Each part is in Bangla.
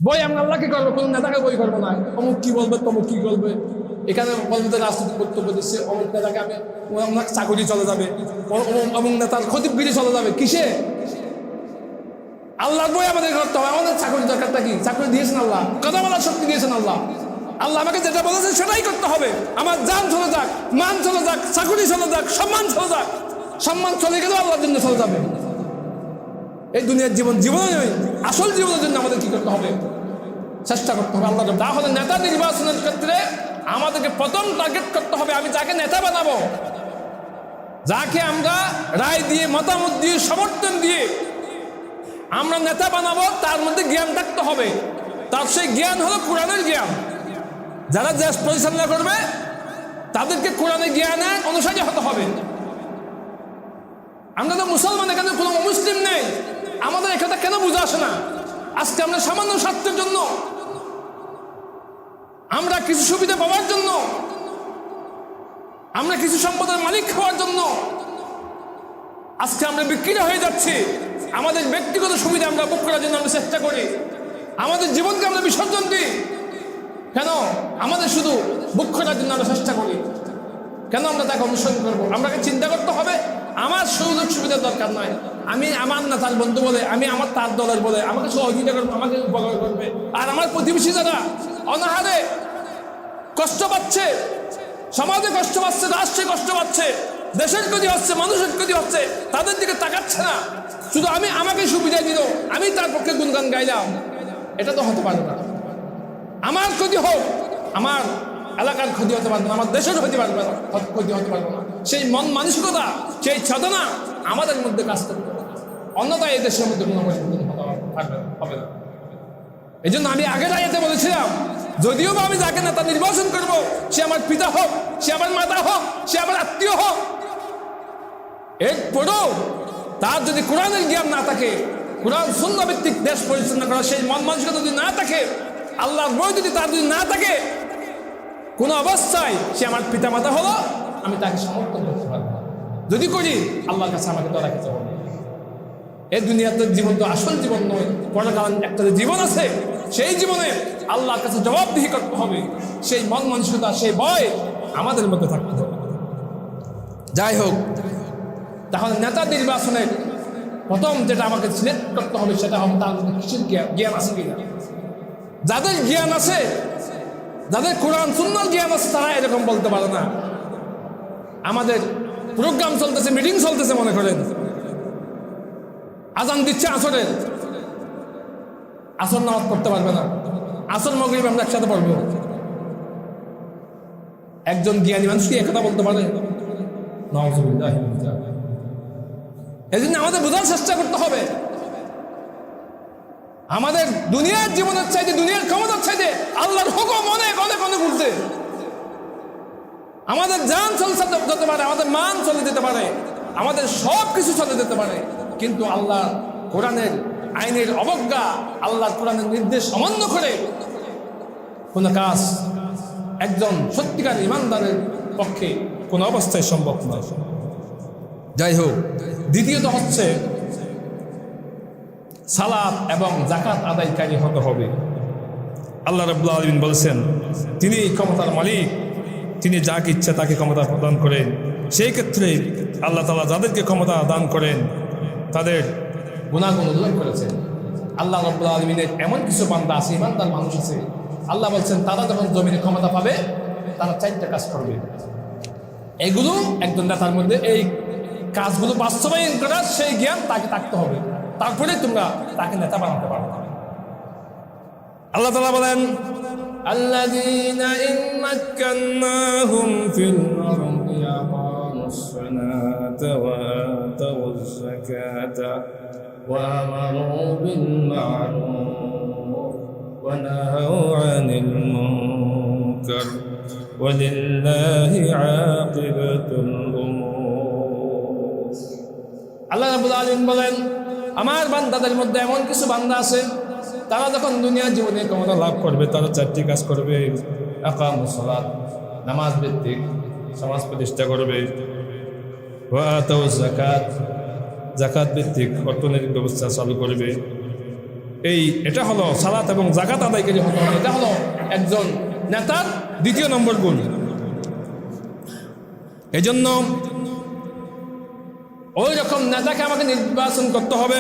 বই আমরা আল্লাহকে করবো, কোনো নেতাকে বই করবো না। অমুক কি বলবে, তমুক কি বলবে, এখানে বলবে রাজনৈতিক বক্তব্য দিচ্ছে, অমুক নেতাকে আমি ওনার চাকরি চলে যাবে, অমুক নেতার খতিবগিরি চলে যাবে। কিসে? আল্লাহর বই আমাদের করতে হবে। আমাদের চাকরি দরকারটা কি? চাকরি দিয়েছেন আল্লাহ, কথা বলার শক্তি দিয়েছেন আল্লাহ। আল্লাহ আমাকে যেটা বলেছেন সেটাই করতে হবে। আমার জান চলে যাক, মান চলে যাক, চাকরি চলে যাক, সম্মান চলে যাক, সম্মান চলে গেলেও আল্লাহর জন্য চলে যাবে। এই দুনিয়ার জীবনে নয়, আসল জীবনের জন্য আমাদের কি করতে হবে? চেষ্টা করতে হবে আল্লাহ। তাহলে নেতা নির্বাচনের ক্ষেত্রে আমাদেরকে প্রথম টার্গেট করতে হবে, আমি যাকে নেতা বানাবো, যাকে আমরা রায় দিয়ে, মতামত দিয়ে, সমর্থন দিয়ে আমরা নেতা বানাবো, তার মধ্যে জ্ঞান থাকতে হবে। তার সেই জ্ঞান হলো কোরআনের জ্ঞান। যারা দেশ পরিচালনা করবে তাদেরকে কোরআনের জ্ঞানের অনুসারী হতে হবে। আমরা তো মুসলমান, এখানে কোনো মুসলিম নেই, আমাদের এখানে কেন বুঝে আসে না? আজকে আমরা সামান্য স্বার্থের জন্য, আমরা কিছু সুবিধা পাওয়ার জন্য, আমরা কিছু সম্পদের মালিক হওয়ার জন্য আজকে আমরা বিক্রি হয়ে যাচ্ছি। আমাদের ব্যক্তিগত সুবিধা আমরা ভোগ করার জন্য আমরা চেষ্টা করি, আমাদের জীবনকে আমরা বিসর্জন দিই। কেন? আমাদের শুধু ভোগ করার জন্য আমরা চেষ্টা করি। কেন আমরা তাকে অনুসরণ করবো? আমাকে চিন্তা করতে হবে, আমার সুযোগ সুবিধার দরকার নয়। আমি আমার না তার বন্ধু বলে, আমি আমার তার দলের বলে আমাকে সহযোগিতা করবো, আমাকে উপকার করবে। আর আমার প্রতিবেশী যারা অনাহারে কষ্ট পাচ্ছে, সমাজে কষ্ট পাচ্ছে, রাষ্ট্রে কষ্ট পাচ্ছে, দেশের ক্ষতি হচ্ছে, মানুষের ক্ষতি হচ্ছে, তাদের দিকে তাকাচ্ছে না। শুধু আমি আমাকে সুবিধা দিল, আমি তার পক্ষে গুণগান গাইলাম, এটা তো হতে পারে না। আমার ক্ষতি হোক, আমার এলাকার ক্ষতি হতে পারবে না, আমার দেশের ক্ষতি পারবে না, ক্ষতি হতে পারবে না। সেই মন মানসিকতা, সেই চেতনা আমাদের মধ্যে কাজ করতে হবে, অন্যথায় এই দেশের মধ্যে কোনো পরিবর্তন হবে না। এই জন্য আমি আগের আয়াতে বলেছিলাম, যদিও বা আমি যাকে নেতা নির্বাচন করবো, সে আমার পিতা হোক, সে আমার মাতা হোক, সে আমার আত্মীয় হোক, এরপরেও তার যদি কোরআনের জ্ঞান না থাকে, কোরআন সুন্নাহ ভিত্তিক দেশ পরিচালনা করা সেই মন মানসিকতা যদি না থাকে, আল্লাহর ভয় যদি তার যদি না থাকে, কোনো অবস্থায় সে আমার পিতা মাতা হলো, আমি তাকে সমর্থন করতে পারবো না। যদি করি, আল্লাহর কাছে আমাকে ধরা খেতে হবে। এই দুনিয়াতে জীবন তো আসল জীবন নয়, পরকালীন একটা জীবন আছে, সেই জীবনে আল্লাহর কাছে জবাবদিহি করতে হবে। সেই মন মানসিকতা, সেই ভয় আমাদের মধ্যে থাকতে হবে। যাই হোক, তাহলে নেতা নির্বাচনের প্রথম যেটা আমাকে সিলেক্ট করতে হবে সেটা হবে তার মধ্যে কিসের জ্ঞান আছে কিনা। যাদের জ্ঞান আছে, যাদের কোরআন সুন্নাহর জ্ঞান আছে, তারা এরকম বলতে পারে না। আমাদের প্রোগ্রাম চলতেছে, মিটিং চলতেছে, মনে করেন আজান দিচ্ছে আসরের, আসর নামাজ পড়তে পারবে না, আসর মাগরিব আমরা একসাথে পড়বো। একজন জ্ঞানী মানুষ কি একথা বলতে পারে? নাউযুবিল্লাহি মিন যালিক। এই জন্য আমাদের বোঝার চেষ্টা করতে হবে, আমাদের দুনিয়ার জীবনের চাইতে, দুনিয়ার ক্ষমতার চাইতে আল্লাহর হুকুম অনেক অনেক অনেক উঠতে। আমাদের জান চলে যেতে পারে, আমাদের মান চলে যেতে পারে, আমাদের সব কিছু চলে যেতে পারে, কিন্তু আল্লাহ কোরআনের আইনের অবজ্ঞা, আল্লাহর কোরআনের নির্দেশ অমান্য করে কোন কাজ একজন সত্যিকার ইমানদারের পক্ষে কোন অবস্থায় সম্ভব নয়। যাই হোক, দ্বিতীয়ত হচ্ছে সালাত এবং যাকাত আদায়কারী হতে হবে। আল্লাহ রাব্বুল আলামিন বলেছেন, তিনি ক্ষমতার মালিক, তিনি যাকে ইচ্ছা তাকে ক্ষমতা প্রদান করেন। সেই ক্ষেত্রে আল্লাহ তাআলা যাদেরকে ক্ষমতা দান করেন তাদের গুনাহগুণ উল্লেখ করেছেন। আল্লাহ রাব্বুল আলামিনের এমন কিছু বান্দা আছে, ইমানদার মানুষ আছে, আল্লাহ বলছেন তারা যখন জমিনে ক্ষমতা পাবে তারা 4টা কাজ করবে। এগুলো একজন নেতার মধ্যে এই কাজগুলো বাস্তবায়ন করার সেই জ্ঞান তাকে থাকতে হবে, তারপরে তোমরা তাকে নেতা বানাতে পারো। আল্লাহ তাআলা বলেন, আল্লাযীনা ইন মাক্কান্নাহুম ফিল আরদি আকামুস সালাতা ওয়া আতাউয যাকাতা ওয়া আমারু বিল মা'রুফ ওয়া নাহাউ আনিল মুনকার ওয়া লিল্লাহি আকিবাতুল উমুর। আল্লাহ রাব্বুল আলামিন বলেন, আমার বান্দাদের মধ্যে এমন কিছু বান্দা আছে, তারা যখন দুনিয়ার জীবনে ক্ষমতা লাভ করবে তারা 4টি কাজ করবে। আকামুস সালাত, নামাজ ভিত্তিক সমাজ প্রতিষ্ঠা করবে। ওয়া আতাউয যাকাত, যাকাত ভিত্তিক অর্থনৈতিক ব্যবস্থা চালু করবে। এটা হলো সালাত এবং যাকাত আদায়কারী হতে হবে। এটা হলো একজন নেতার দ্বিতীয় নম্বর গুণ। এই জন্য ওই রকম নেতাকে আমাকে নির্বাচন করতে হবে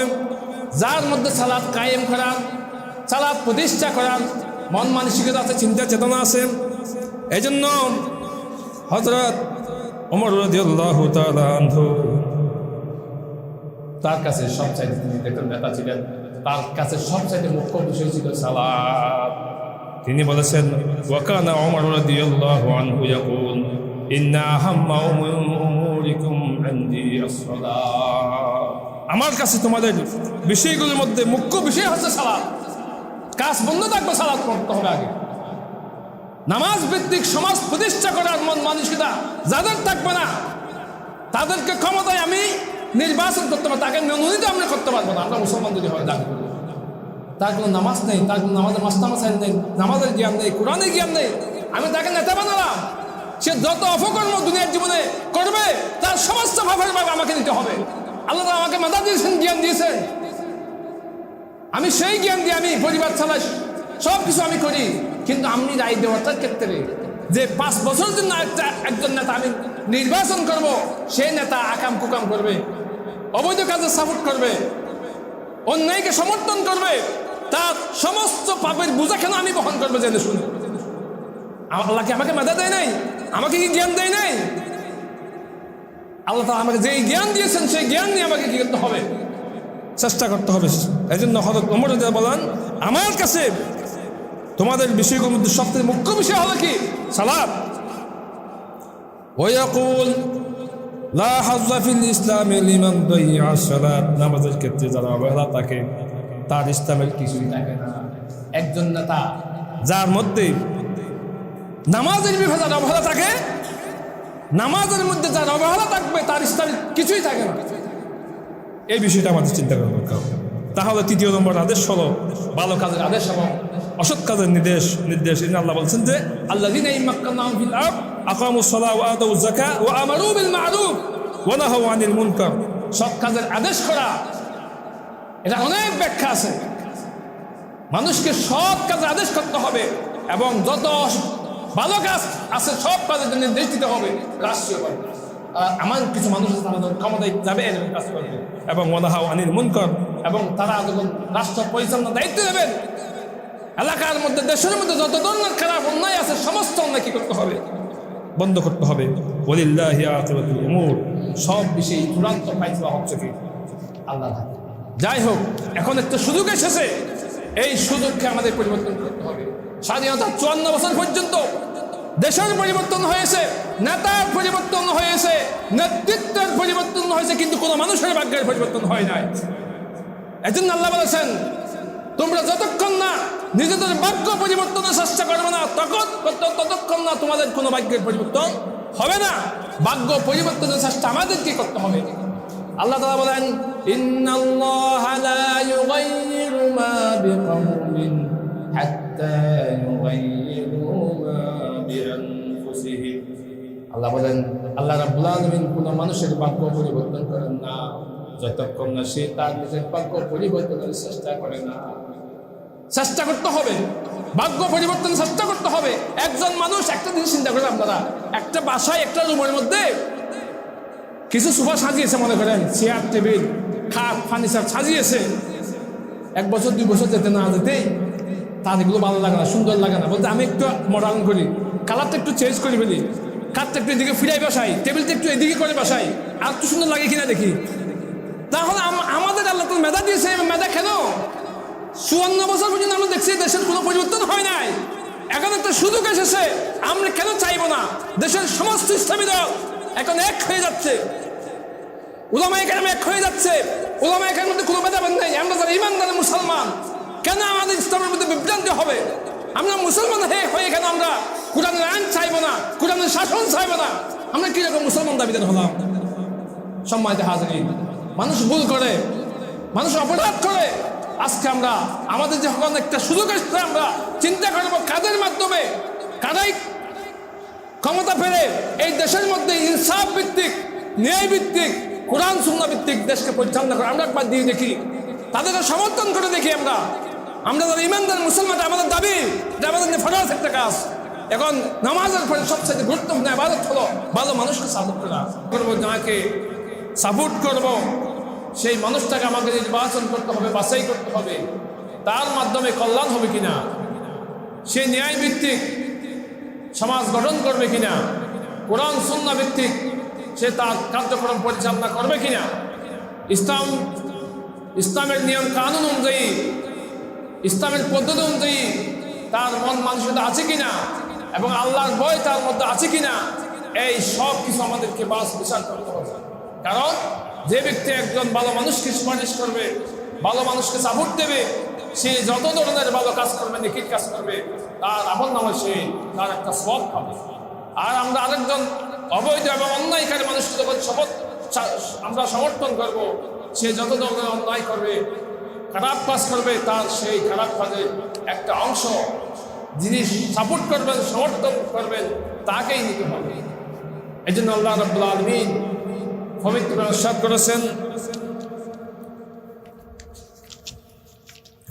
যার মধ্যে সালাত কায়েম করার, সালাত প্রতিষ্ঠা করার মন মানসিকতা আছে, চিন্তা চেতনা আছে। এই জন্য হযরত ওমর রাদিয়াল্লাহু তাআলা আনহু তার কাছে সবচাইতে, তিনি দেখেন নেতা ছিলেন, তার কাছে সবচাইতে মুখ্য বিষয় ছিল সালাত। তিনি বলেছেন, ওয়া কানা ওমর রাদিয়াল্লাহু আনহু ইয়াকুল ইন্না আহাম্মা উমুরিকুম ইনদি আস-সালাত। আমার কাছে তোমাদের বিষয়গুলোর মধ্যে মুখ্য বিষয় হচ্ছে সালাত। কাজ বন্ধ থাকবে, সালাত করতে হবে আগে। নামাজ ভিত্তিক সমাজ প্রতিষ্ঠা করার মন মানসিকতা যাদের থাকবে না, তাদেরকে ক্ষমতায় আমি নির্বাচন করতে পারবো, তাকে মনোনীত আমরা করতে পারবো না। আমরা মুসলমান যদি হয় দাবি করি, তার কোনো নামাজ নেই, তার কোনো নামাজের মাস্টারমশাই নেই, নামাজের জ্ঞান নেই, কোরআনের জ্ঞান নেই, আমি তাকে নেতা বানালাম। সে যত অপকর্ম দুনিয়ার জীবনে করবে তার সমস্ত ভাবের ভাবে আমাকে নিতে হবে। আল্লাহ তাআলা আমাকে মেধা দিয়েছেন, জ্ঞান দিয়েছেন, আমি সেই জ্ঞান দিয়ে আমি পরিবার চালাই, সব কিছু আমি করি। কিন্তু আমি রায় দেওয়ার ক্ষেত্রে যে 5 বছর জন্য একজন নেতা আমি নির্বাচন করব, সেই নেতা আকাম কুকাম করবে, অবৈধ কাজে সাপোর্ট করবে, অন্যায়কে সমর্থন করবে, তার সমস্ত পাপের বোঝা কেন আমি বহন করবো জেনে শুনে? আল্লাহ কি আমাকে মেধা দেয় নাই? আমাকে কি জ্ঞান দেয় নাই? আল্লাহ তাআলা আমাকে যেই জ্ঞান দিয়েছেন সেই জ্ঞান নিয়ে আমাকে কি করতে হবে? চেষ্টা করতে হবে। এই জন্য হযরত ওমর রাদিয়াল্লাহু বলেন, আমার কাছে তোমাদের বিষয়গুলোর মধ্যে সবচেয়ে মুখ্য বিষয় হলো কি? সালাত। ওয়ায়াকুল লা হাজ্জা ফিল ইসলামি লিমান দাইয়া সালাত। নামাজের ক্ষেত্রে যারা অবহেলা থাকে তার ইসলামের কিছুই থাকে না। একজন নেতা যার মধ্যে নামাজের বিভাগে যার অবহেলা থাকে, নামাজের মধ্যে যার অবহেলা থাকবে তার ইসলামের কিছুই থাকে না। এই বিষয়টা আমাদের চিন্তা করা দরকার। তাহলে তৃতীয় নম্বর আদেশ হলো ভালো কাজের আদেশ এবং অসৎ কাজের নির্দেশ। আল্লাহ বলছেন যে আল্লাযীনা ইম্মাক্কানাহুম ফিল আরদ আকামুস সালাহ ওয়া আতাউয যাকাহ ওয়া আমারু বিল মা'রুফ ওয়া নাহাউ আনিল মুনকার। সৎ কাজের আদেশ করা, এটা অনেক ব্যাখ্যা আছে। মানুষকে সৎ কাজের আদেশ করতে হবে এবং যত ভালো কাজ আছে সব কাজের জন্য নির্দেশ দিতে হবে রাষ্ট্রীয়ভাবে। আমার কিছু মানুষ আছে তাদের ক্ষমতায় যাবে এরকম কাজ করবে, এবং ওয়া নাহাউ আনিল মুনকার, এবং তারা যখন রাষ্ট্র পরিচালনার দায়িত্ব নেবেন, এলাকার মধ্যে দেশের মধ্যে যত ধরনের খারাপ অন্যায় আছে সমস্ত অন্যায় কি করতে হবে? বন্ধ করতে হবে। ওয়ালিল্লাহি আকিবাতুল উমুর। সব বিষয়ে চূড়ান্ত ফায়সালা হচ্ছে কি আল্লাহ। যাই হোক, এখন একটা সুযোগ এসেছে, এই সুযোগকে আমাদের পরিবর্তন করতে হবে। স্বাধীনতার 54 বছর পর্যন্ত দেশের পরিবর্তন হয়েছে, নেতার পরিবর্তন হয়েছে, নেতৃত্বের পরিবর্তন হয়েছে, কিন্তু কোনো মানুষের ভাগ্যের পরিবর্তন হয় নাই। এজন্য আল্লাহ বলেছেন, তোমরা যতক্ষণ না নিজেদের ভাগ্য পরিবর্তনের চেষ্টা করবে না ততক্ষণ না তোমাদের কোনো ভাগ্যের পরিবর্তন হবে না। ভাগ্য পরিবর্তনের চেষ্টা আমাদেরকে করতে হবে। আল্লাহ তাআলা বলেন, ইন্নাল্লাহা লা ইউগাইয়িরু মা বিকাওমিন হাত্তা ইউগাইয়িরু মা বিআনফুসিহিম। আল্লাহ বলেন, আল্লাহ রাব্বুল আলামিন কোন মানুষের ভাগ্য পরিবর্তন করেন না যতক্ষণ না সে তার নিজের ভাগ্য পরিবর্তনের চেষ্টা করে না। চেষ্টা করতে হবে, ভাগ্য পরিবর্তন চেষ্টা করতে হবে। একজন মানুষ, একটা জিনিস চিন্তা করে আপনারা, একটা বাসায় একটা রুমের মধ্যে কিছু সোফা সাজিয়েছে, মনে করেন চেয়ার টেবিল খাট ফার্নিচার সাজিয়েছে। 1 বছর 2 বছর যেতে না যেতেই তার এগুলো ভালো লাগে না, সুন্দর লাগে না, বলতে আমি একটু মডার্ন করি, কালারটা একটু চেঞ্জ করে ফেলি, খাটটা একটু এদিকে ফিরাই বসাই, টেবিলটা একটু এদিকে করে বসাই, আর একটু সুন্দর লাগে কিনা দেখি। তাহলে আমাদের আল্লাহ তো মেধা দিয়েছে, মেধা কেন 54 বছর পর্যন্ত আমরা দেখছি দেশের কোনো পরিবর্তন হয় নাই। এখন একটা সুযোগ এসেছে, আমরা কেন চাইবো না? দেশের সমস্ত ইসলামী দল এখন এক হয়ে যাচ্ছে, উলামায়ে কেরাম এক হয়ে যাচ্ছে, উলামায়ে কেরামের মধ্যে কোনো ভেদাভেদ নেই। আমরা যারা ইমানদার মুসলমান, কেন আমাদের ইসলামের মধ্যে বিভ্রান্তি হবে? আমরা মুসলমান হয়ে কেন আমরা কোরআনের আইন চাইবো না, কোরআনের শাসন চাইবো না? আমরা কিরকম মুসলমান দাবিদার হলাম? সম্মানিত হাজিরিন, মানুষ ভুল করে, মানুষ অপরাধ করে। আজকে আমরা আমাদের যখন একটা সুযোগ আসছে, আমরা চিন্তা করবো কাদের মাধ্যমে, কারাই ক্ষমতা পেলে এই দেশের মধ্যে ইনসাফ ভিত্তিক, ন্যায় ভিত্তিক, কোরআন সুন্নাহ ভিত্তিক দেশকে পরিচালনা করে। আমরা একবার দিয়ে দেখি, তাদেরকে সমর্থন করে দেখি আমরা আমরা যারা ইমানদার মুসলমান, আমাদের দাবি যে আমাদের ফরজ একটা কাজ। এখন নামাজের পরে সবচেয়ে গুরুত্বপূর্ণ ইবাদত হলো ভালো মানুষকে সাপোর্ট করা। করবো যাকে সাপোর্ট করব, সেই মানুষটাকে আমাকে নির্বাচন করতে হবে, বাছাই করতে হবে, তার মাধ্যমে কল্যাণ হবে কিনা, সে ন্যায় ভিত্তিক সমাজ গঠন করবে কিনা, কোরআন সুন্নাহ ভিত্তিক সে তার কার্যক্রম পরিচালনা করবে কিনা, ইসলামের নিয়ম কানুন অনুযায়ী, ইসলামের পদ্ধতি অনুযায়ী তার মন মানসিকতা আছে কিনা এবং আল্লাহর ভয় তার মধ্যে আছে কিনা, এই সব কিছু আমাদেরকে বিচার করতে হবে। কারণ যে ব্যক্তি একজন ভালো মানুষকে সুপারিশ করবে, ভালো মানুষকে সাপোর্ট দেবে, সে যত ধরনের ভালো কাজ করবে, নেকির কাজ করবে, তার আপন নামে সে তার একটা সওয়াব পাবে। আর আমরা আরেকজন অবৈধ এবং অন্যায়কারী মানুষকে যখন আমরা সমর্থন করব, সে যত ধরনের অন্যায় করবে, খারাপ কাজ করবে, তার সেই খারাপ কাজের একটা অংশ যিনি সাপোর্ট করবেন, সমর্থন করবেন, তাকেই নিতে হবে। এই জন্য আল্লাহ রাব্বুল আলামিন পবিত্র ইরশাদ করেছেন,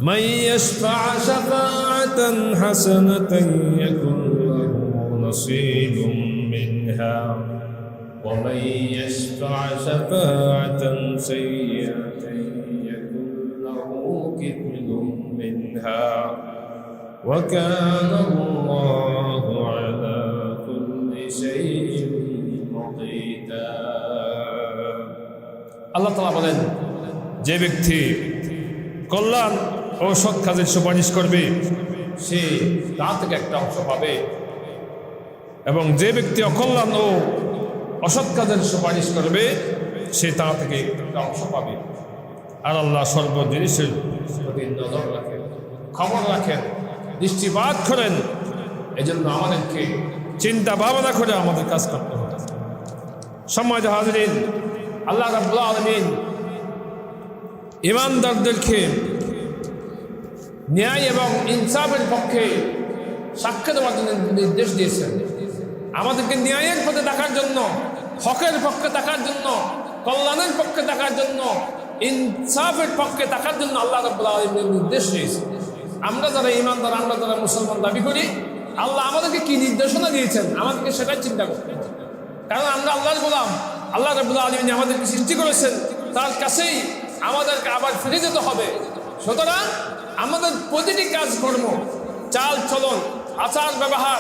মান ইয়াশফা শাফাআতান হাসানাতান ইয়াকুন লাহু নাসীবুম মিনহা ওয়া মান ইয়াশফা শাফাআতান সাইয়্যাতান ইয়াকুন লাহু কিফলুম মিনহা ওয়া কানা আল্লাহু আলা কুল্লি শাইইন মুকিতা। আল্লাহ তাআলা বলেন, যে ব্যক্তি কল্যাণ ও সৎ কাজের সুপারিশ করবে সে তা থেকে একটা অংশ পাবে, এবং যে ব্যক্তি অকল্যাণ ও অসৎ কাজের সুপারিশ করবে সে তা থেকে একটা অংশ পাবে। আর আল্লাহ সর্ব জিনিসের প্রতি নজর রাখেন, খবর রাখেন, দৃষ্টিপাত করেন। এজন্য আমাদেরকে চিন্তা ভাবনা করে আমাদের কাজ করতে হবে। সম্মানিত হাজরিন, আল্লাহ রাব্বুল আলামিন ইমানদারদেরকে ন্যায় এবং ইনসাফের পক্ষে সাক্ষ্য দেওয়ার জন্য নির্দেশ দিয়েছেন। আমাদেরকে ন্যায়ের পথে থাকার জন্য, হকের পক্ষে থাকার জন্য, কল্যাণের পক্ষে থাকার জন্য, ইনসাফের পক্ষে থাকার জন্য আল্লাহ রাব্বুল আলামিন নির্দেশ দিয়েছেন। আমরা যারা ইমানদার, আমরা যারা মুসলমান দাবি করি, আল্লাহ আমাদেরকে কি নির্দেশনা দিয়েছেন আমাদেরকে সেটাই চিন্তা করতে হবে। কারণ আমরা আল্লাহর গোলাম, আল্লাহ রাব্বুল আলামিন আমাদেরকে সৃষ্টি করেছেন, তার কাছেই আমাদেরকে আবার ফিরে যেতে হবে। সুতরাং আমাদের প্রতিটি কাজকর্ম, চাল চলন, আচার ব্যবহার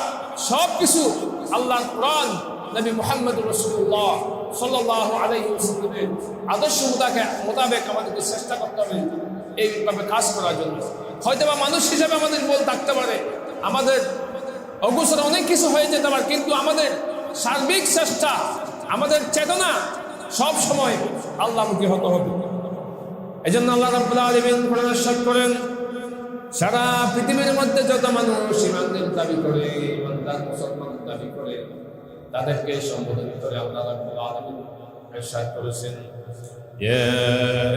সব কিছু আল্লাহর কোরআন, নবী মুহাম্মদ রাসূলুল্লাহ সাল্লাল্লাহু আলাইহি ওয়াসাল্লামের আদর্শ মোতাবেক আমাদেরকে চেষ্টা করতে হবে এইভাবে কাজ করার জন্য। হয়তোবা মানুষ হিসাবে আমাদের বল থাকতে পারে, আমাদের অগোচর অনেক কিছু হয়ে যেতে পারে, কিন্তু আমাদের সার্বিক চেষ্টা, আমাদের চেতনা সব সময় আল্লাহমুখী হতে হবে। এই জন্য আল্লাহ রাব্বুল আলামিন পরামর্শ করেন, সারা পৃথিবীর মধ্যে যত মানুষ ইমানের দাবি করে, ইমানদার মুসলমান দাবি করে, তাদেরকে সম্বোধন করে আল্লাহ রাব্বুল আলামিন ইরশাদ করেছেন, ইয়া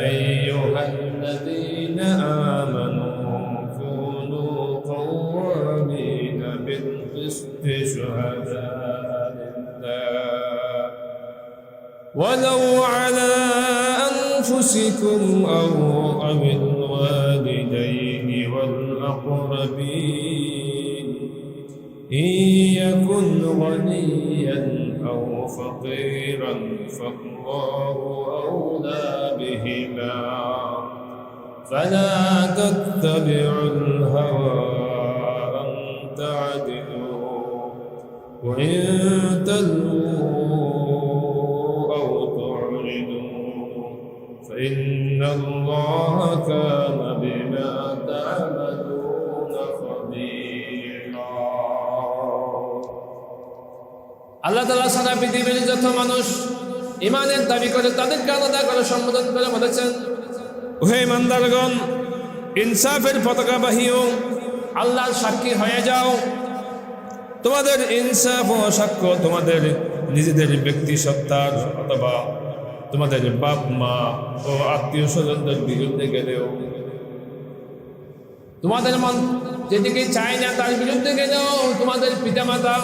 আইয়ুহাল্লাযীনা আমানু কুনু কাওয়ামিনা বিল কিসতি শুহাদা'a লিল্লাহ ওয়ালাউ আলা أنفسكم أو بالوالدين والأقربين إن يكن غنيا أو فقيرا فالله أولى بهما فلا تتبعوا الهوى أن تعدلوا وإن تلووا أو تعرضوا فإن الله كان بما تعملون خبيرا। আল্লাহ তাআলা সারা পৃথিবীর যত মানুষ ইমানের দাবি করে তাদেরকে আলাদা করে সম্বোধন করে বলেছেন, হে ইমানদারগণ, ইনসাফের পতাকা বাহিও, আল্লাহর সাক্ষী হয়ে যাও। তোমাদের ইনসাফ ও সাক্ষ্য তোমাদের নিজেদের ব্যক্তি সত্তার অথবা তোমাদের বাপ মা ও আত্মীয় স্বজনদের বিরুদ্ধে গেলেও, তোমাদের মন যেদিকে চায় না তার বিরুদ্ধে গেলেও, তোমাদের পিতামাতা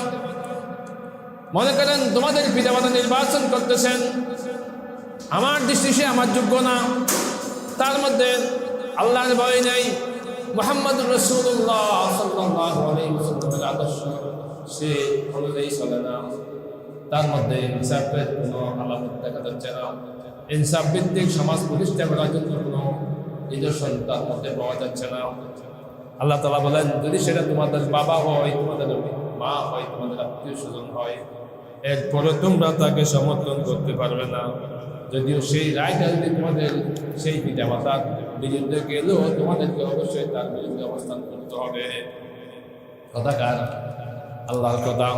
মনে করেন তোমাদের পিতামাতা নির্বাচন করতেছেন, আমার দৃষ্টি সে আমার যোগ্য না, তার মধ্যে আল্লাহর ভয় নেই, মুহাম্মদুর রাসূলুল্লাহ সাল্লাল্লাহু আলাইহি ওয়াসাল্লামের আদর্শ সে অনুযায়ী চলে না, তার মধ্যে ইনসাফের কোনো আলামত দেখা যাচ্ছে না, ইনসাফ ভিত্তিক সমাজ প্রতিষ্ঠা করার জন্য কোনো নিদর্শন তার মধ্যে পাওয়া যাচ্ছে না। আল্লাহ তাআলা বলেন, যদি সেটা তোমাদের বাবা হয়, তোমাদের মা হয়, তোমাদের আত্মীয় স্বজন হয়, এরপরে তোমরা তাকে সমর্থন করতে পারবে না। যদিও সেই রায়টা যদি তোমাদের সেই পিতা মাতার বিরুদ্ধে গেলেও তোমাদেরকে অবশ্যই তার বিরুদ্ধে অবস্থান করতে হবে। কথাকার আল্লাহর কথা।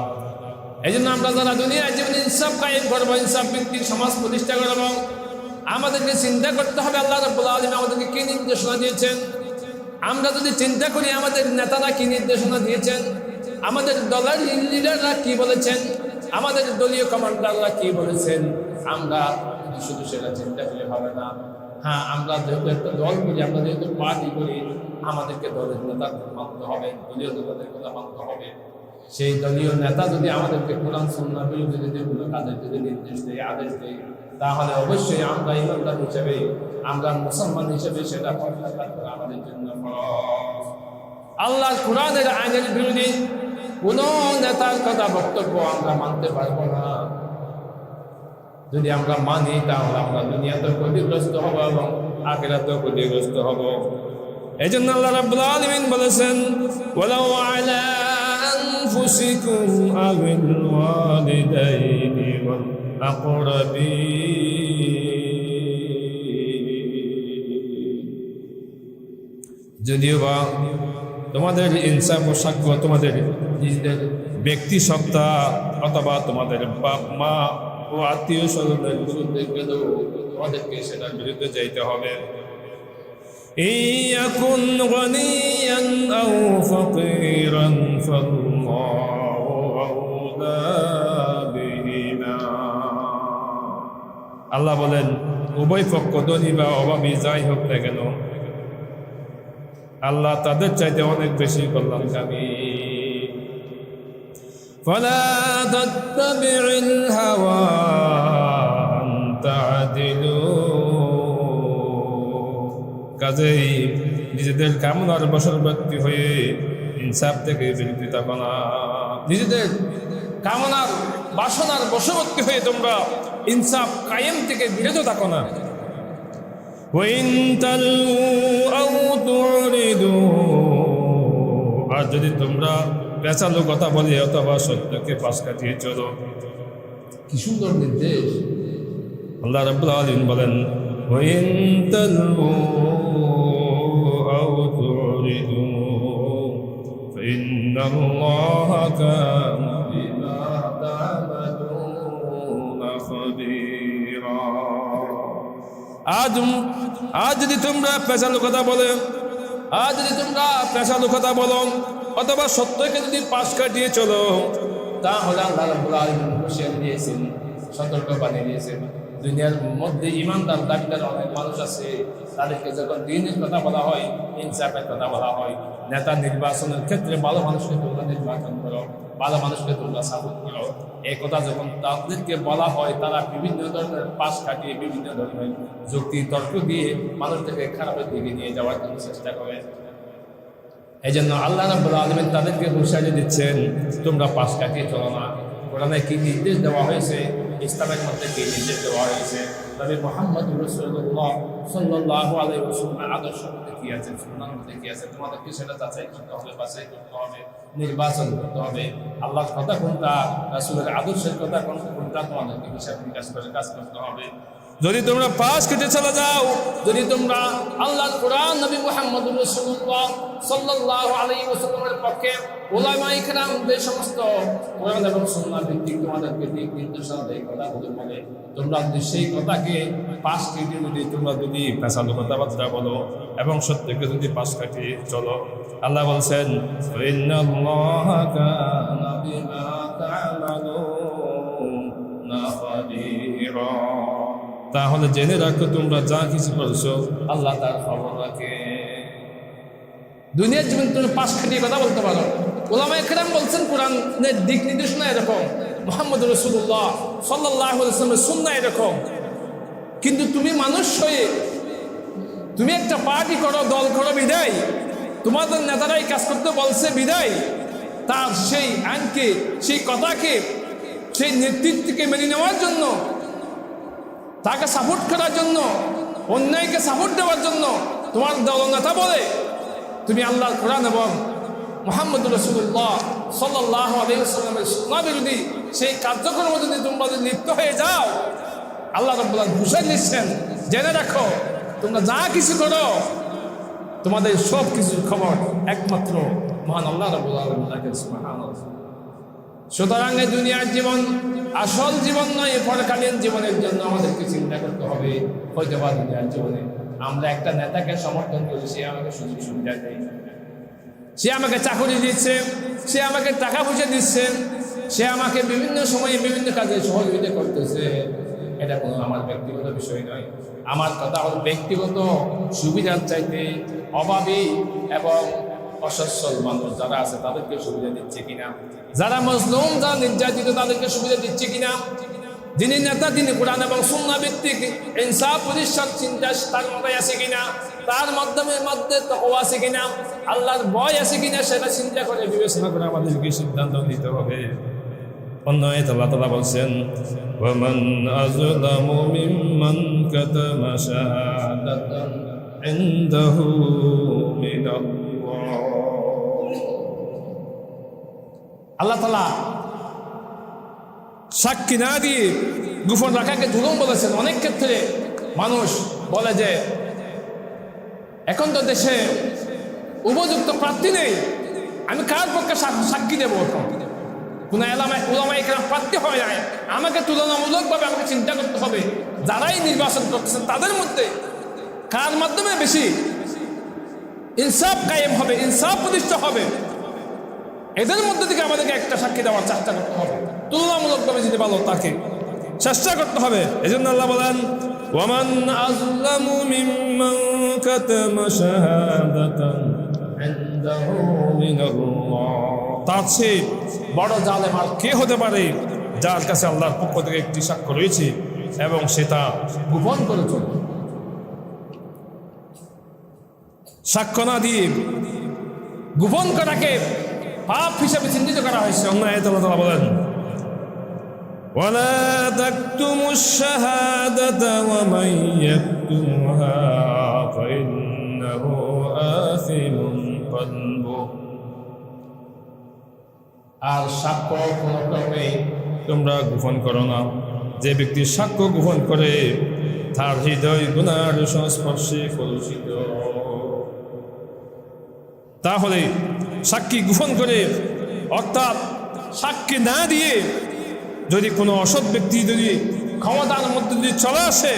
এই জন্য আমরা যারা দুনিয়ায় জীবনে ইনসাফ কায়েম করবো, ইনসাফ ভিত্তিক সমাজ প্রতিষ্ঠা করবো, আমাদেরকে চিন্তা করতে হবে আল্লাহ রাব্বুল আলামিন আমাদেরকে কি নির্দেশনা দিয়েছেন। আমরা যদি চিন্তা করি আমাদের নেতারা কি নির্দেশনা দিয়েছেন, আমাদের দলের লিডাররা কি বলেছেন, আমাদের দলীয় কমান্ডাররা কি বলেছেন, আমরা শুধু সেটা চিন্তা করলে হবে না। হ্যাঁ, আমরা যেহেতু একটা দল করি, আমরা যেহেতু পার্টি করি, আমাদেরকে দলের নেতা মানতে হবে, দলীয় নেতাদের কথা মানতে হবে। সেই দলীয় নেতা যদি আমাদেরকে কোরআন সুন্নাহ বিরোধী যদি কোনো কাজের যদি নির্দেশ দেয়, আদেশ দেয়, তাহলে অবশ্যই আমরা ইমানদার হিসেবে, আমরা মুসলমান হিসেবে সেটা প্রত্যাখ্যান করা আমাদের জন্য ফরজ। আল্লাহর কোরআনের আইনের বিরোধী কোন নেতার কথা বক্তব্য আমরা মানতে পারবো না। যদি আমরা মানি তাহলে আমরা দুনিয়াতেও ক্ষতিগ্রস্ত হব এবং আখিরাতেও ক্ষতিগ্রস্ত হব। এই জন্য আল্লাহ রাব্বুল আলামিন বলেছেন, ওয়ালাউ আলা আনফুসিকুম আবিল ওয়ালিদাইনি ওয়াল আকরাবিন। যদিও বা তোমাদের ইনসাফ ও সাক্ষ্য তোমাদের নিজেদের ব্যক্তি সত্তা অথবা তোমাদের বাপ মা ও আত্মীয় স্বজনের বিরুদ্ধে গেলেও তোমাদেরকে সেটার বিরুদ্ধে যাইতে হবে। ইয়াকুন গানিয়ান আও ফাকিরান ফাল্লাহু আওলা বিহিমা। আল্লাহ বলেন, উভয় পক্ষ ধনী বা অভাবী যাই হোক না কেন, আল্লাহ তাদের চাইতে অনেক বেশি কল্যাণকামী। فلا تتبع الهوى أن تعدلوا। কাজেই নিজেদের কামনার বশবর্তী হয়ে ইনসাফ থেকে বিরত থাকো না। নিজেদের কামনার বাসনার বশবর্তী হয়ে তোমরা ইনসাফ কায়েম থেকে বিরত থাকো না। وإن تلووا أو تعرضوا। আর যদি তোমরা পেঁচালো কথা বলে অথবা সত্যকে পাশ কাটিয়ে চলো। কি সুন্দর নির্দেশ। আল্লাহ রাব্বুল আলামিন বলেন, وإن تلووا أو تعرضوا فإن الله كان بما تعملون خبيرا। আজ যদি তোমরা পেঁচালো কথা বলে, আজ যদি তোমরা পেঁচালো কথা বলো অথবা সত্যকে যদি পাশ কাটিয়ে চলো, তাহলে আল্লাহ রাব্বুল আলামিন হুঁশিয়ারি দিয়েছেন, সতর্ক বানিয়ে দিয়েছেন। দুনিয়ার মধ্যে ইমানদার দাবিদার অনেক মানুষ আছে, তাদেরকে যখন দ্বীনের কথা বলা হয়, ইনসাফের কথা বলা হয়, নেতা নির্বাচনের ক্ষেত্রে ভালো মানুষকে তোমরা নির্বাচন করো, ভালো মানুষকে তোমরা সাপোর্ট করো, এই কথা যখন তাদেরকে বলা হয়, তারা বিভিন্ন ধরনের পাশ কাটিয়ে বিভিন্ন ধরনের যুক্তি তর্ক দিয়ে মানুষদেরকে খারাপের দিকে নিয়ে যাওয়ার জন্য চেষ্টা করে। এই জন্য আল্লাহ রাব্বুল আলামিন তাদেরকে হুঁশিয়ারি দিচ্ছেন, তোমরা পাশ কাটিয়ে চলো না। কোরআনে কি নির্দেশ দেওয়া হয়েছে, ইসলামের মধ্যে কি নির্দেশ দেওয়া হয়েছে, নবী মুহাম্মদ রাসূলুল্লাহ সাল্লাল্লাহু আলাইহি ওয়াসাল্লামের আদর্শের মধ্যে কি আছে, সুন্নাহর মধ্যে কি আছে, তোমাদেরকে সেটা যাচাই করতে হবে, বাছাই করতে হবে, নির্বাচন করতে হবে। আল্লাহর কথা কোনটা, রাসূলের আদর্শের কথা কোনটা, তোমাদেরকে হিসাব নিকাশ করে কাজ করতে হবে। যদি তোমরা পাশ কেটে চলে যাও, যদি তোমরা আল্লাহর কোরআন নবী মুহাম্মদ রাসূলুল্লাহ সাল্লাল্লাহু আলাইহি ওয়াসাল্লামের পক্ষে উলামায়ে কিরাম যে সমস্ত কোরআন এবং সুন্নাহ ভিত্তিক তোমাদেরকে দিক নির্দেশনা দেয়, কথাগুলো বলে, তোমরা যদি সেই কথাকে পাশ কেটে তোমরা যদি পেঁচালো কথাবার্তা বলো এবং সত্যকে যদি পাশ কাটিয়ে চলো, আল্লাহ বলছেন, ইন্নাল্লাহা কানা বিমা তা'মালুনা খাবীরা। তাহলে জেনে রাখো তোমরা যা কিছু করছো আল্লাহ তার খবর রাখে। দুনিয়ার জীবন তুমি পাশ কাটিয়ে কথা বলতে পারো। উলামায়ে কিরাম বলছেন, কোরআনের দিক নির্দেশনা এরকম, মুহাম্মদ রাসূলুল্লাহ সাল্লাল্লাহু আলাইহি ওয়াসাল্লামের সুন্নাহ এরকম, কিন্তু তুমি মানুষ হয়ে তুমি একটা পার্টি করো, দল করো বিদায়, তোমাদের নেতারাই কাজ করতে বলছে বিদায় তার সেই আইনকে, সেই কথাকে, সেই নেতৃত্বকে মেনে নেওয়ার জন্য, তাকে সাপোর্ট করার জন্য, অন্যায়কে সাপোর্ট দেওয়ার জন্য তোমার দলনেতা বলে তুমি আল্লাহর কোরআন এবং মুহাম্মদ রাসূলুল্লাহ সাল্লাল্লাহু আলাইহি ওয়াসাল্লামের সুন্নাহ বিরোধী সেই কার্যক্রমে যদি তোমরা লিপ্ত হয়ে যাও, আল্লাহ রাব্বুল আলামিন ঘোষণা দিচ্ছেন, জেনে রাখো তোমরা যা কিছু করো তোমাদের সব কিছুর খবর একমাত্র মহান আল্লাহ রাব্বুল আলামিন রাখেন। সুবহানাল্লাহ। সুতরাং এই দুনিয়ার জীবন আসল জীবন নয়, পরকালীন জীবনের জন্য আমাদেরকে চিন্তা করতে হবে। হয়তো বা দুনিয়ার জীবনে আমরা একটা নেতাকে সমর্থন করি, সে আমাকে সুযোগ সুবিধা দেয়, সে আমাকে চাকরি দিচ্ছে, সে আমাকে টাকা পয়সা দিচ্ছে, সে আমাকে বিভিন্ন সময়ে বিভিন্ন কাজে সহযোগিতা করতেছে, এটা কোনো আমার ব্যক্তিগত বিষয় নয়। আমার কথা হল ব্যক্তিগত সুবিধার চাইতে অভাবী এবং অসচ্ছল মানুষ যারা আছে তাদেরকে সুবিধা দিচ্ছে কিনা, যারা মজলুম, যারা নির্যাতিত তাদেরকে সুবিধা দিচ্ছে কিনা, যিনি নেতা তিনি কোরআন এবং সুন্নাহ ভিত্তিক ইনসাফ প্রতিষ্ঠার চিন্তা তার মাথায় আছে কিনা, তার মধ্যে তাকওয়া আছে কিনা, আল্লাহর ভয় আছে কিনা, সেটা চিন্তা করে বিবেচনা করে আমাদেরকে সিদ্ধান্ত নিতে হবে। অন্য আয়াতে আল্লাহ তাআলা বলছেন, ওয়ামান আযলামু মিম্মান কাতামা শাহাদাতান ইনদাহু মিনাল্লাহ। আল্লাহ তাআলা সাক্ষী না দিয়ে গোপন রাখাকে জুলুম বলেছেন। অনেক ক্ষেত্রে মানুষ বলে যে এখন তো দেশে উপযুক্ত প্রার্থী নেই, আমি কার পক্ষে সাক্ষী দেবো? কোনো উলামায়ে কেরাম প্রার্থী হয় নাই, আমাকে তুলনামূলকভাবে আমাকে চিন্তা করতে হবে যারাই নির্বাচন করতেছেন তাদের মধ্যে কার মাধ্যমে বেশি ইনসাফ কায়েম হবে, ইনসাফ প্রতিষ্ঠা হবে, এদের মধ্যে থেকে আমাদেরকে একটা সাক্ষী দেওয়ার চেষ্টা করতে হবে। তুলনামূলকভাবে যদি ভালো তাকে চেষ্টা করতে হবে। এজন্য আল্লাহ বলেন, ওয়ামান আযলামু মিম্মান কাতামা শাহাদাতান ইনদাহু মিনাল্লাহ। তার চেয়ে বড় জালেম আর কে হতে পারে যার কাছে আল্লাহর পক্ষ থেকে একটি সাক্ষ্য রয়েছে এবং সেটা গোপন করে চলবে। সাক্ষ্য না দিয়ে গোপন করাকে পাপ হিসেবে চিহ্নিত করা হয়েছে। অন্য আয়াতে আল্লাহ তাআলা বলেন, ওয়ালা তাকতুমুশ শাহাদাতা ওয়া মান ইয়াকতুমহা ফাইন্নাহু আযিমুন কলবুহু। আর সাক্ষ্য কোনো ক্রমে তোমরা গোপন করো না। যে ব্যক্তি সাক্ষ্য গোপন করে তার হৃদয় গুনার সংস্পর্শে কলুষিত। তাহলে সাক্ষী গোপন করে, অর্থাৎ সাক্ষী না দিয়ে যদি কোনো অসৎ ব্যক্তি যদি ক্ষমতার মধ্যে যদি চলে আসে,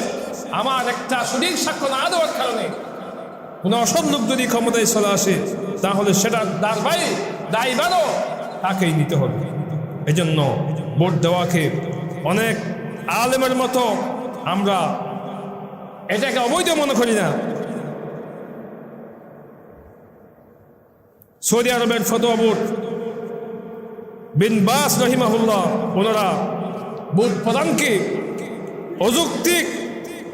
আমার একটা সঠিক সাক্ষ্য না দেওয়ার কারণে কোনো অসৎ লোক যদি ক্ষমতায় চলে আসে, তাহলে সেটা দায়ভারও তাকেই নিতে হবে। এই জন্য ভোট দেওয়াকে অনেক আলেমের মতো আমরা এটাকে অবৈধ মনে করি না। সৌদি আরবের ফতোয়া বোর্ড বিন বাস রহিমাহুল্লাহ, ওনারা ভোট প্রদানকে অযৌক্তিক,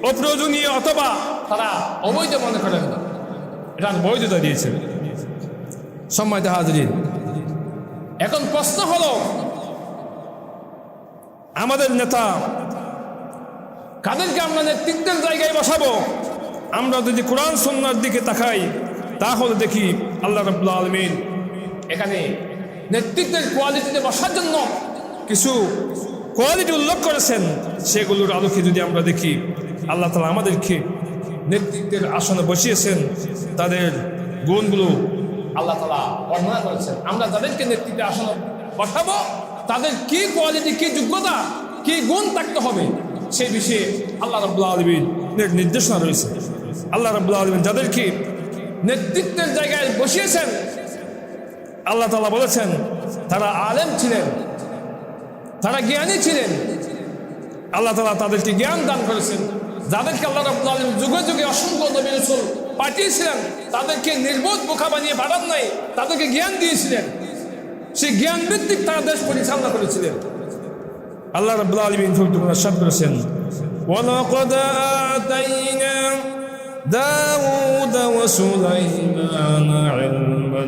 অপ্রয়োজনীয় অথবা তারা অবৈধ মনে করেন না, এটার বৈধতা দিয়েছেন। সম্মানিত হাজিরিন, এখন প্রশ্ন হলো আমাদের নেতা কাদেরকে আমরা নেতৃত্বের জায়গায় বসাবো? আমরা যদি কোরআন সুন্নাহর দিকে তাকাই তাহলে দেখি আল্লাহ রাব্বুল আলামিন এখানে নেতৃত্বের কোয়ালিটিতে বসার জন্য কিছু কোয়ালিটি উল্লেখ করেছেন। সেগুলোর আলোকে যদি আমরা দেখি, আল্লাহ তাআলা আমাদেরকে নেতৃত্বের আসনে বসিয়েছেন, তাদের গুণগুলো আল্লাহ তাআলা বর্ণনা করেছেন। আমরা যাদেরকে নেতৃত্বের আসনে বসাবো তাদের কি কোয়ালিটি, কি যোগ্যতা, কি গুণ থাকতে হবে সেই বিষয়ে আল্লাহ রাব্বুল আলামিনের নির্দেশনা রয়েছে। আল্লাহ রাব্বুল আলামিন যাদেরকে নেতৃত্বের জায়গায় বসিয়েছেন, আল্লাহ তাআলা বলেছেন তারা আলেম ছিলেন, তারা জ্ঞানী ছিলেন। আল্লাহ তাআলা তাদেরকে জ্ঞান দান করেছেন। যাদেরকে আল্লাহ রাব্বুল আলামিন যুগে যুগে অসংখ্য নবী রাসূল পাঠিয়েছিলেন, তাদেরকে নির্বোধ বোকা বানিয়ে পাঠান নাই, তাদেরকে জ্ঞান দিয়েছিলেন। সেই জ্ঞান ভিত্তিক তারা দেশ পরিচালনা করেছিলেন। আল্লাহ রাব্বুল আলামিন ইরশাদ করেছেন, ওয়ালাকাদ আতাইনা داود وسليمان علما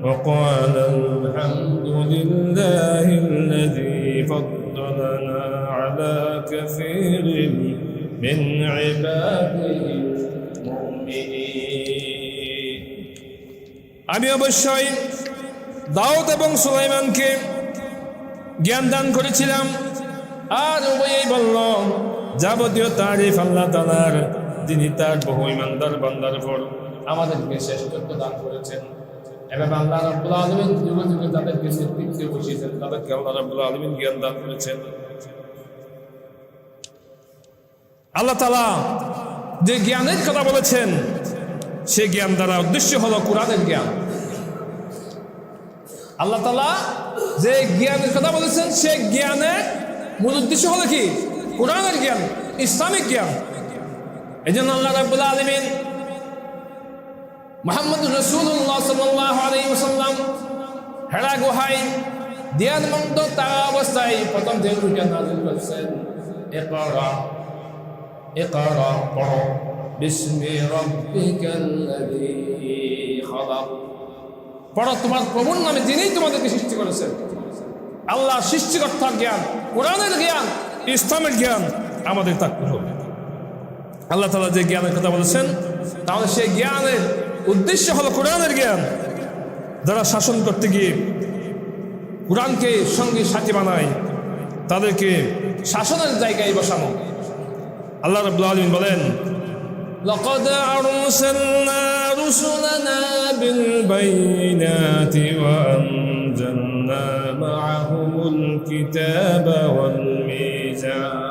وقال الحمد لله الذي فضلنا على كثير من عباده المؤمنين আমি অবশ্যই দাউদ এবং সুলাইমানকে জ্ঞান দান করেছিলাম আর উভয়েই বলল যাবতীয় তারিফ আল্লাহ তাআলার, যিনি তার বহু ইমানদার বান্দার উপর আমাদেরকে শ্রেষ্ঠত্ব দান করেছেন। এভাবে আল্লাহ রাব্বুল আলামিন যুগে যুগে তাদেরকে নেতৃত্বে বসিয়েছেন, তাদেরকে আল্লাহ রাব্বুল আলামিন জ্ঞান দান করেছেন। আল্লাহ তাআলা যে জ্ঞানের কথা বলেছেন সে জ্ঞান দ্বারা উদ্দেশ্য হলো কোরআনের জ্ঞান। আল্লাহ তাআলা যে জ্ঞানের কথা বলেছেন সে জ্ঞানের মূল উদ্দেশ্য হলো কি? কোরআনের জ্ঞান, ইসলামিক জ্ঞান। এই জন্য আল্লাহ রাব্বুল আলামিন মুহাম্মদুর রাসূলুল্লাহ সাল্লাল্লাহু আলাইহি ওয়াসাল্লাম হেরা গুহায় ধ্যানমগ্ন থাকা অবস্থায় প্রথম যে জ্ঞান নাযিল করেছেন, ইকরা ইকরা পড়ো বিসমি রাব্বিকাল্লাযী খালাক, পড়ো তোমার প্রভুর নামে যিনি তোমাদেরকে সৃষ্টি করেছেন। আল্লাহ সৃষ্টিকর্তার জ্ঞান, কোরআনের জ্ঞান, ইসলামের জ্ঞান আমাদের থাকতে হবে। আল্লাহ তাআলা যে জ্ঞানের কথা বলেছেন তাহলে সেই জ্ঞানের উদ্দেশ্য হলো কোরআনের জ্ঞান। যারা শাসন করতে গিয়ে কোরআনকে সঙ্গে সাথী বানায় তাদেরকে শাসনের জায়গায় বসানো। আল্লাহ রাব্বুল আলামিন বলেন, লাকাদ আরসালনা রুসুলানা বিল বাইনাতি ওয়া আনজালনা মাআহুমুল কিতাবা ওয়াল মিজান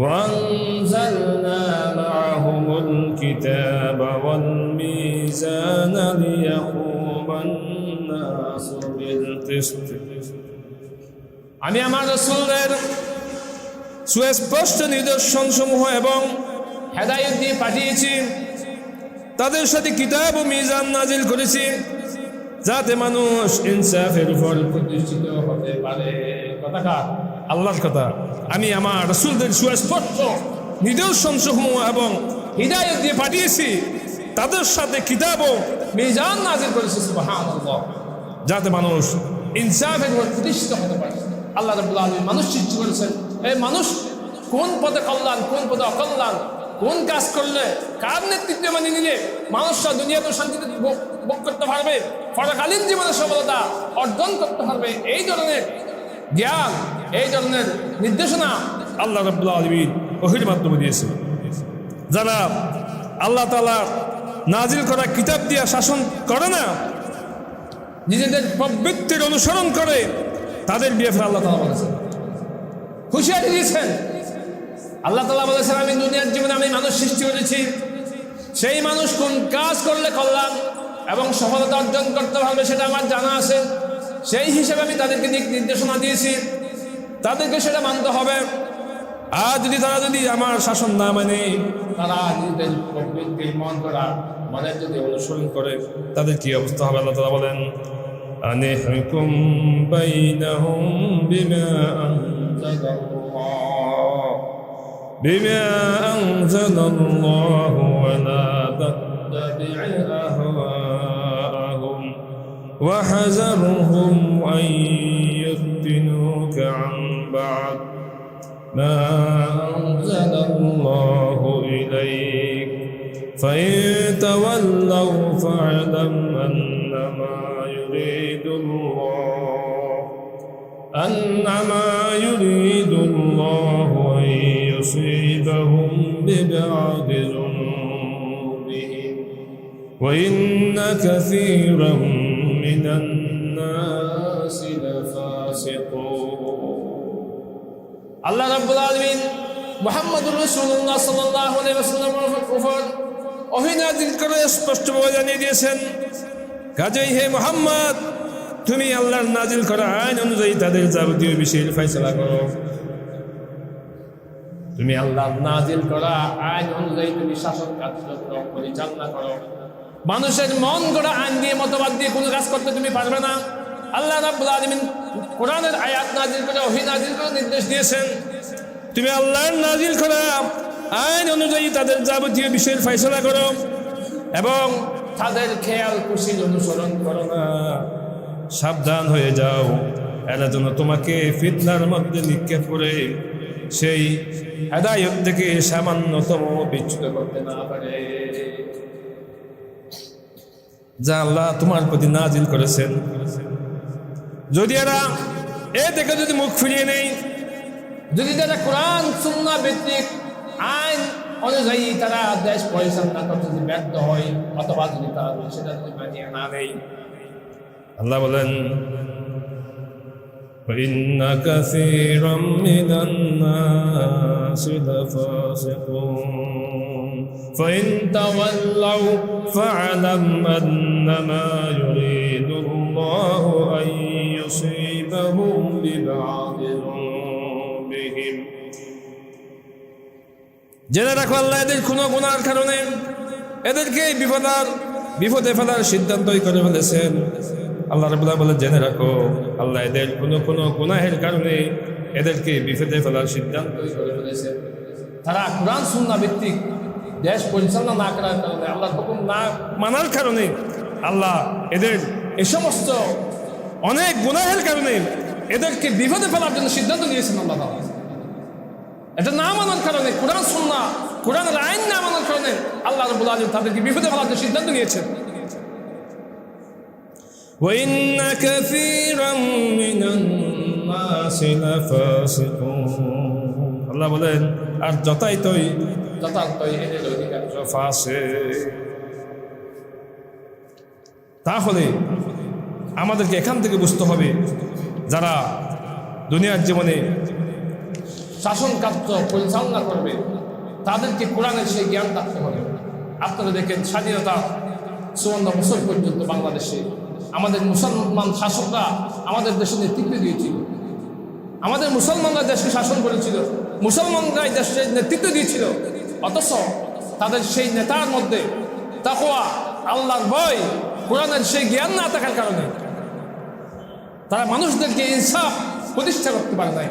وأنزلنا معهم الكتاب والميزان ليقوم الناس بالقسط। আমি আমার রাসূলের সুস্পষ্ট নিদর্শন সমূহ এবং হেদায়েত দিয়ে পাঠিয়েছি, তাদের সাথে কিতাব ও মিজান নাজিল করেছি যাতে মানুষ ইনসাফের উপর প্রতিষ্ঠিত হতে পারে। কথাটা আল্লাহর কথা। আমি আমার রাসূলদের সুস্পষ্ট নিদর্শন সমূহ এবং হিদায়াত দিয়ে পাঠিয়েছি, তাদের সাথে কিতাব ও মিজান নাজিল করেছি, সুবহানাল্লাহ, যাতে মানুষ ইনসাফের উপর প্রতিষ্ঠিত হতে পারে। আল্লাহ রাব্বুল আলামিন মানুষ সৃষ্টি করেছেন, এই মানুষ কোন পথে কল্যাণ, কোন পথে অকল্যাণ, কোন কাজ করলে কার নেতৃত্বে মানে নিলে মানুষরা দুনিয়াতে শান্তিতে ভোগ করতে পারবে, পরকালীন জীবনে সফলতা অর্জন করতে পারবে, এই ধরনের জ্ঞান, এই ধরনের নির্দেশনা আল্লাহ রাব্বুল আলামিন ওহীর মাধ্যমে দিয়েছে। যারা আল্লাহ তাআলা নাজিল করা কিতাব দিয়ে শাসন করে না, নিজেদের প্রবৃত্তির অনুসরণ করে, তাদের বিরুদ্ধে আল্লাহ তাআলা বলেছেন, হুঁশিয়ারি দিয়েছেন। আল্লাহ তাআলা বলেছেন, আমি দুনিয়ার জীবনে আমি মানুষ সৃষ্টি করেছি, সেই মানুষ কোন কাজ করলে কল্যাণ এবং সফলতা অর্জন করতে পারবে সেটা আমার জানা আছে। সেই হিসেবে আমি তাদেরকে দিক নির্দেশনা দিয়েছি, তাদেরকে সেটা মানতে হবে। আর তারা যদি আমার শাসন না মানে, তারা নিজেদের প্রবৃত্তির মন করা মনের যদি অনুসরণ করে, তাদের কি অবস্থা হবে? আল্লাহ তাআলা বলেন, আনিহকুম বাইনাহুম বিমা আনজালাল্লাহু ওয়া লা তাত্তাবি' আহওয়াআহুম وحذرهم أن يفتنوك عن بعد ما أنزل الله إليك فإن تولوا فاعلم أنما يريد الله أن يصيبهم ببعض ذنوبهم وإن كثيرا من الناس لفاسقون। আল্লাহ রাব্বুল আলামিন মুহাম্মদুর রাসূলুল্লাহ সাল্লাল্লাহু আলাইহি ওয়াসাল্লামের উপর ওহী নাযিল করে স্পষ্টভাবে জানিয়ে দিয়েছেন, কাজেই হে মুহাম্মদ, তুমি আল্লাহর নাযিল করা আইন অনুযায়ী তাদের যাবতীয় বিষয়ের ফয়সালা করো। তুমি আল্লাহর নাযিল করা আইন অনুযায়ী তুমি শাসন কার্যক্রম পরিচালনা করো। মানুষের মন গড়া আইন দিয়ে, মতবাদ দিয়ে কোনো কাজ করতে তুমি পারবে না। আল্লাহ রাব্বুল আলামিন কোরআনের আয়াত নাযিল করে, ওহী নাযিল করে নির্দেশ দিয়েছেন, তুমি আল্লাহর নাযিল করা আইন অনুযায়ী তাদের যাবতীয় বিষয়ের ফয়সালা করো এবং তাদের খেয়াল খুশির অনুসরণ করো না। সাবধান হয়ে যাও, এরা যেন তোমাকে ফিতনার মধ্যে নিক্ষেপ করে সেই হেদায়েত থেকে সামান্যতম বিচ্যুত করতে না পারে যা আল্লাহ তোমার প্রতি নাজিল করেছেন। যদি এরা এ থেকে যদি মুখ ফিরিয়ে নেই, যদি তারা কোরআন সুন্নাহ ভিত্তিক আইন অনুযায়ী তারা দেশ পরিচালনা করতে যদি ব্যর্থ হয়, অথবা যদি তারা সেটা যদি মানিয়ে না নেই, আল্লাহ বলেন وَإِنَّ كَثِيرًا مِنَ النَّاسِ لَفَاسِقُونَ فَإِن تَوَلَّوْا فَاعْلَمْ أَنَّمَا يُرِيدُ اللَّهُ أَن يُصِيبَهُم بِبَعْضِ ذُنُوبِهِمْ। জেনে রাখো আল্লাহ এদের কোনো গুনার কারণে এদেরকে বিপদে ফেলার সিদ্ধান্তই করে ফেলেছেন। আল্লাহ রাব্বুল আলামিন বলে জেনে রাখো আল্লাহ এদের কোনো গুনাহের কারণে এদেরকে বিপদে ফেলার সিদ্ধান্তই করে ফেলেছেন। তারা কোরআন সুন্নাহ ভিত্তিক দেশ পরিচালনা না করার কারণে, আল্লাহর হুকুম না মানার কারণে আল্লাহ এদের এই সমস্ত অনেক গুনাহের কারণে এদেরকে বিপদে ফেলার জন্য সিদ্ধান্ত নিয়েছেন আল্লাহ তাআলা। এটা না মানার কারণে, কোরআন সুন্নাহ কোরআনের আইন না মানার কারণে আল্লাহ রাব্বুল আলামিন তাদেরকে বিপদে ফেলার জন্য সিদ্ধান্ত নিয়েছেন। وَإِنَّ كَثِيرًا مِنَ النَّاسِ لَفَاسِقُونَ। আল্লাহ বলেন আর যথার্থই এদের অধিকাংশ ফাসিক। তাহলে আমাদেরকে এখান থেকে বুঝতে হবে, যারা দুনিয়ার জীবনে শাসন কার্য পরিচালনা করবে তাদেরকে কোরআনের সেই জ্ঞান থাকতে হবে। আপনারা দেখেন স্বাধীনতা 54 বছর পর্যন্ত বাংলাদেশে আমাদের মুসলমান শাসকরা আমাদের দেশে নেতৃত্ব দিয়েছিল, আমাদের মুসলমানরা দেশকে শাসন করেছিল, মুসলমানরাই দেশের নেতৃত্ব দিয়েছিল। অথচ তাদের সেই নেতার মধ্যে তাকওয়া, আল্লাহর ভয়, কোরআনের সেই জ্ঞান না থাকার কারণে তারা মানুষদেরকে ইনসাফ প্রতিষ্ঠা করতে পারে নাই।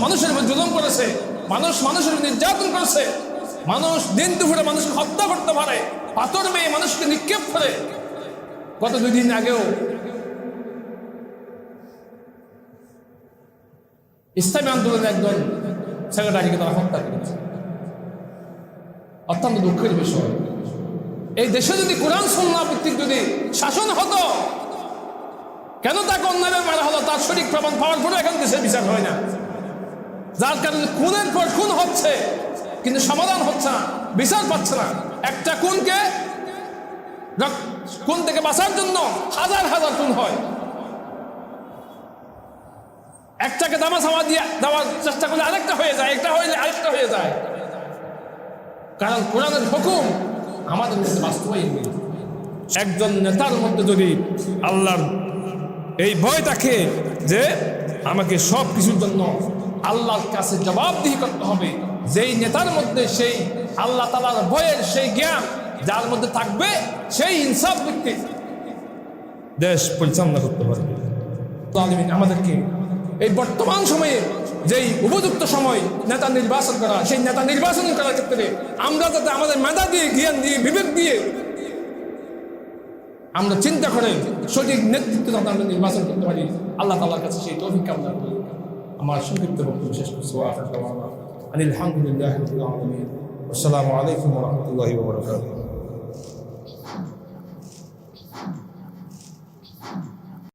মানুষের উপর জুলুম করেছে, মানুষের উপর নির্যাতন করেছে, মানুষ দিন দুপুরে মানুষকে হত্যা করতে পারে, পাথর মেয়ে মানুষকে নিক্ষেপ করে। গত 2 দিন আগেও ইসলামী আন্দোলনের একজন সেক্রেটারিকে তারা হত্যা করেছে। অত্যন্ত দুঃখের বিষয়। এই দেশে যদি কোরআন সুন্নাহ ভিত্তিক যদি শাসন হতো, কেন তাকে অন্যায় মারা হলো তার সঠিক প্রমাণ পাওয়ার পরে এখন দেশের বিচার হয় না, যার কারণে খুনের পর খুন হচ্ছে কিন্তু সমাধান হচ্ছে না, বিচার পাচ্ছে না। একটা খুন থেকে বাঁচার জন্য হাজার হাজার খুন হয়। একটাকে দামা সামা দিয়ে দেওয়ার চেষ্টা করলে আরেকটা হয়ে যায়, একটা হইলে আরেকটা হয়ে যায়। কারণ কোরআনের হুকুম আমাদের মধ্যে বাস্তবায়ন নেই। একজন নেতার মধ্যে যদি আল্লাহর এই ভয় থাকে যে আমাকে সব কিছুর জন্য আল্লাহর কাছে জবাবদিহি করতে হবে, যেই নেতার মধ্যে সেই আল্লাহ তাআলার ভয়ের সেই জ্ঞান যার মধ্যে থাকবে, সেই ইনসাফ ভিত্তিক দেশ পরিচালনা করতে পারবে। আমাদেরকে এই বর্তমান সময়ে যেই উপযুক্ত সময় নেতা নির্বাচন করা, সেই নেতা নির্বাচন করার ক্ষেত্রে আমরা যাতে আমাদের মেধা দিয়ে, জ্ঞান দিয়ে, বিবেক দিয়ে আমরা চিন্তা করে সঠিক নেতৃত্ব যাতে আমরা নির্বাচন করতে পারি, আল্লাহ তাআলার কাছে সেই তৌফিক কামনা করি। আমার সংক্ষিপ্ত বক্তব্য শেষ করছি। আলহামদুলিল্লাহি রাব্বিল আলামিন। আসসালামু আলাইকুম ওয়া রাহমাতুল্লাহি ওয়া বারাকাতুহু।